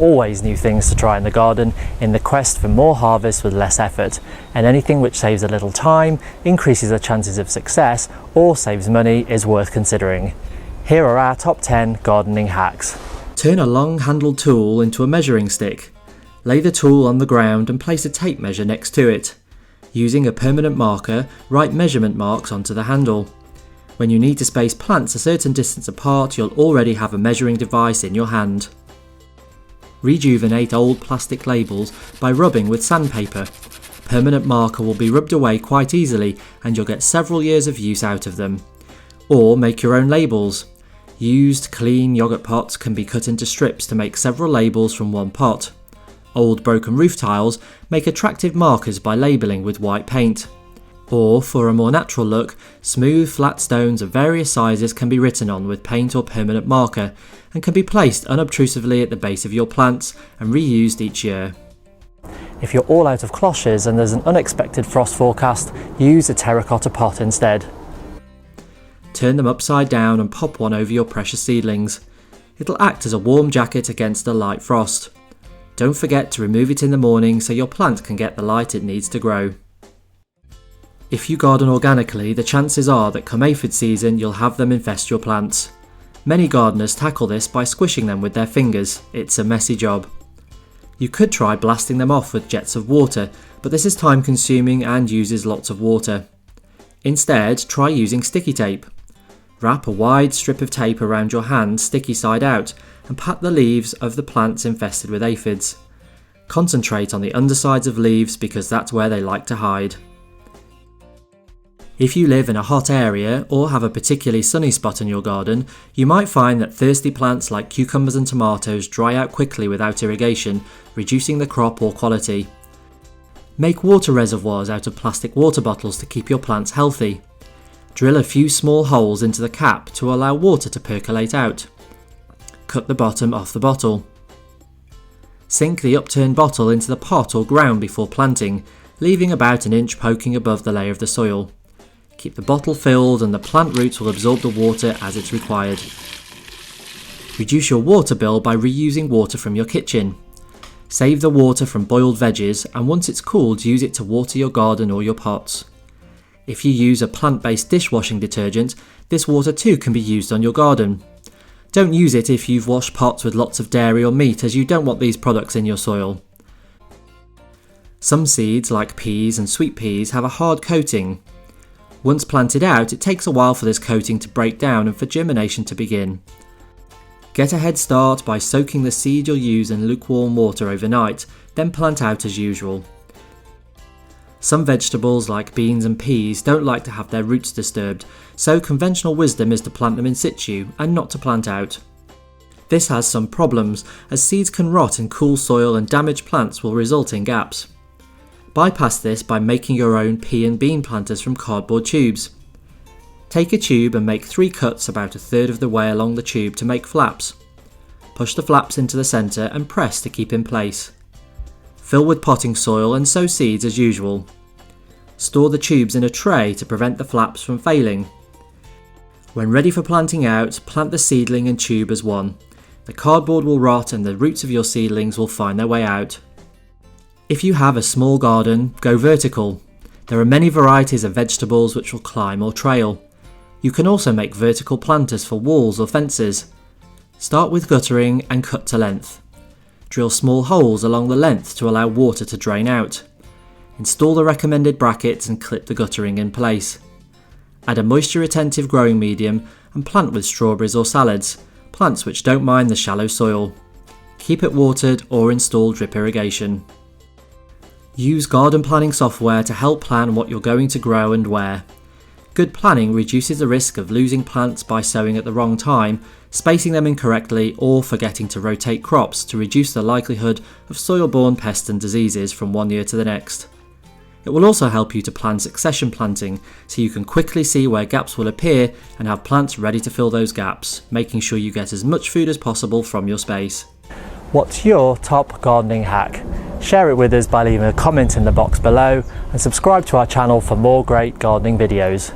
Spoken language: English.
always new things to try in the garden in the quest for more harvest with less effort, and anything which saves a little time, increases the chances of success, or saves money is worth considering. Here are our top 10 gardening hacks. Turn a long-handled tool into a measuring stick. Lay the tool on the ground and place a tape measure next to it. Using a permanent marker, write measurement marks onto the handle. When you need to space plants a certain distance apart, you'll already have a measuring device in your hand. Rejuvenate old plastic labels by rubbing with sandpaper. Permanent marker will be rubbed away quite easily and you'll get several years of use out of them. Or make your own labels. Used, clean yogurt pots can be cut into strips to make several labels from one pot. Old broken roof tiles make attractive markers by labelling with white paint. Or, for a more natural look, smooth flat stones of various sizes can be written on with paint or permanent marker and can be placed unobtrusively at the base of your plants and reused each year. If you're all out of cloches and there's an unexpected frost forecast, use a terracotta pot instead. Turn them upside down and pop one over your precious seedlings. It'll act as a warm jacket against a light frost. Don't forget to remove it in the morning so your plant can get the light it needs to grow. If you garden organically, the chances are that come aphid season you'll have them infest your plants. Many gardeners tackle this by squishing them with their fingers. It's a messy job. You could try blasting them off with jets of water, but this is time consuming and uses lots of water. Instead, try using sticky tape. Wrap a wide strip of tape around your hand sticky side out and pat the leaves of the plants infested with aphids. Concentrate on the undersides of leaves because that's where they like to hide. If you live in a hot area or have a particularly sunny spot in your garden, you might find that thirsty plants like cucumbers and tomatoes dry out quickly without irrigation, reducing the crop or quality. Make water reservoirs out of plastic water bottles to keep your plants healthy. Drill a few small holes into the cap to allow water to percolate out. Cut the bottom off the bottle. Sink the upturned bottle into the pot or ground before planting, leaving about an inch poking above the layer of the soil. Keep the bottle filled and the plant roots will absorb the water as it's required. Reduce your water bill by reusing water from your kitchen. Save the water from boiled veggies and once it's cooled, use it to water your garden or your pots. If you use a plant-based dishwashing detergent, this water too can be used on your garden. Don't use it if you've washed pots with lots of dairy or meat, as you don't want these products in your soil. Some seeds, like peas and sweet peas, have a hard coating. Once planted out, it takes a while for this coating to break down and for germination to begin. Get a head start by soaking the seed you'll use in lukewarm water overnight, then plant out as usual. Some vegetables like beans and peas don't like to have their roots disturbed, so conventional wisdom is to plant them in situ and not to plant out. This has some problems, as seeds can rot in cool soil and damaged plants will result in gaps. Bypass this by making your own pea and bean planters from cardboard tubes. Take a tube and make 3 cuts about a third of the way along the tube to make flaps. Push the flaps into the centre and press to keep in place. Fill with potting soil and sow seeds as usual. Store the tubes in a tray to prevent the flaps from failing. When ready for planting out, plant the seedling and tube as one. The cardboard will rot and the roots of your seedlings will find their way out. If you have a small garden, go vertical. There are many varieties of vegetables which will climb or trail. You can also make vertical planters for walls or fences. Start with guttering and cut to length. Drill small holes along the length to allow water to drain out. Install the recommended brackets and clip the guttering in place. Add a moisture-retentive growing medium and plant with strawberries or salads, plants which don't mind the shallow soil. Keep it watered or install drip irrigation. Use garden planning software to help plan what you're going to grow and where. Good planning reduces the risk of losing plants by sowing at the wrong time, spacing them incorrectly, or forgetting to rotate crops to reduce the likelihood of soil-borne pests and diseases from one year to the next. It will also help you to plan succession planting, so you can quickly see where gaps will appear and have plants ready to fill those gaps, making sure you get as much food as possible from your space. What's your top gardening hack? Share it with us by leaving a comment in the box below and subscribe to our channel for more great gardening videos.